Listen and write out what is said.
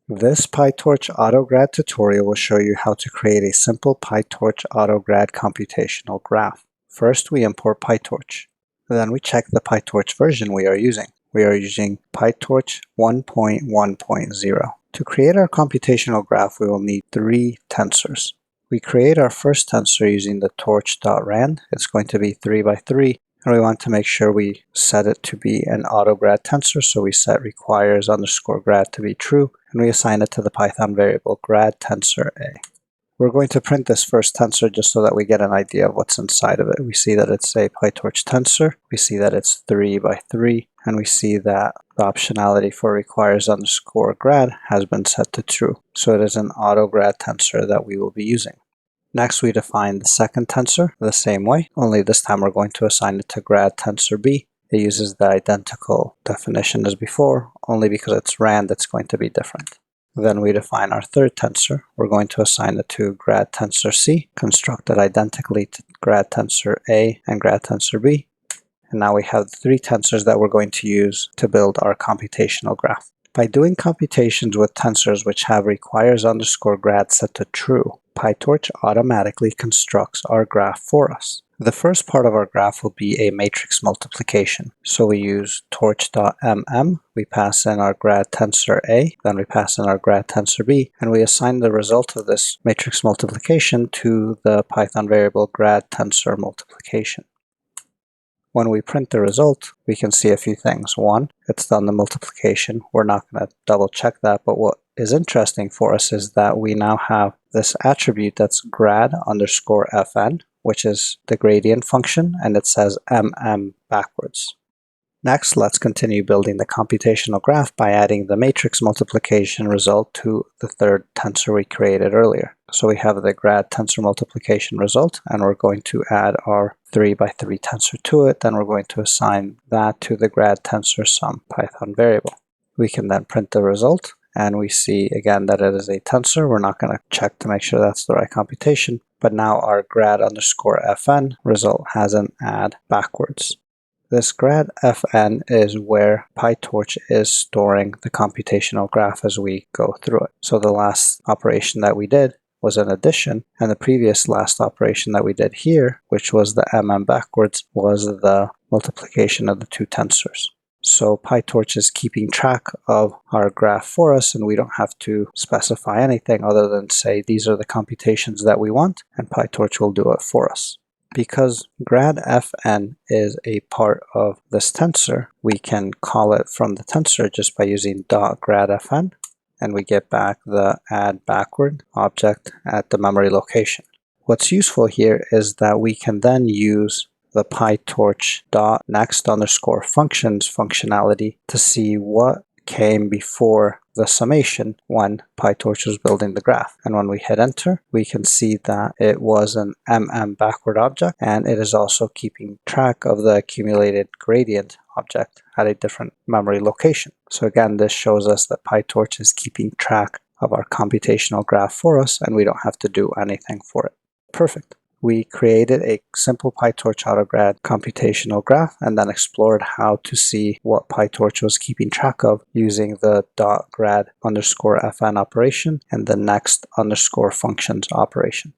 This PyTorch Autograd tutorial will show you how to create a simple PyTorch Autograd computational graph. First, we import PyTorch. Then we check the PyTorch version we are using. We are using PyTorch 1.1.0. To create our computational graph, we will need 3 tensors. We create our first tensor using the torch.rand. It's going to be 3 by 3. And we want to make sure we set it to be an autograd tensor, so we set requires underscore grad to be true, and we assign it to the Python variable grad tensor A. We're going to print this first tensor just so that we get an idea of what's inside of it. We see that it's a PyTorch tensor, we see that it's 3 by 3, and we see that the optionality for requires underscore grad has been set to true. So it is an autograd tensor that we will be using. Next, we define the second tensor the same way, only this time we're going to assign it to grad tensor B. It uses the identical definition as before, only because it's rand it's going to be different. Then we define our third tensor. We're going to assign it to grad tensor C, constructed identically to grad tensor A and grad tensor B. And now we have 3 tensors that we're going to use to build our computational graph. By doing computations with tensors which have requires underscore grad set to true, PyTorch automatically constructs our graph for us. The first part of our graph will be a matrix multiplication. So we use torch.mm, we pass in our grad tensor A, then we pass in our grad tensor B, and we assign the result of this matrix multiplication to the Python variable grad tensor multiplication. When we print the result, we can see a few things. One, it's done the multiplication. We're not going to double check that, but what is interesting for us is that we now have this attribute that's grad underscore fn, which is the gradient function, and it says backwards. Next, let's continue building the computational graph by adding the matrix multiplication result to the third tensor we created earlier. So we have the grad tensor multiplication result, and we're going to add our 3 by 3 tensor to it. Then we're going to assign that to the grad tensor sum Python variable. We can then print the result, and we see again that it is a tensor. We're not going to check to make sure that's the right computation, but now our grad underscore fn result has an add backwards. This grad fn is where PyTorch is storing the computational graph as we go through it. So the last operation that we did was an addition, and the previous last operation that we did here, which was the backwards, was the multiplication of the 2 tensors. So PyTorch is keeping track of our graph for us, and we don't have to specify anything other than say these are the computations that we want, and PyTorch will do it for us. Because grad fn is a part of this tensor, we can call it from the tensor just by using .grad fn, and we get back the add backward object at the memory location. What's useful here is that we can then use the PyTorch .next underscore functions functionality to see what came before the summation when PyTorch was building the graph. And when we hit enter, we can see that it was an backward object, and it is also keeping track of the accumulated gradient object at a different memory location. So again, this shows us that PyTorch is keeping track of our computational graph for us, and we don't have to do anything for it. Perfect. We created a simple PyTorch Autograd computational graph and then explored how to see what PyTorch was keeping track of using the .grad underscore fn operation and the next underscore functions operation.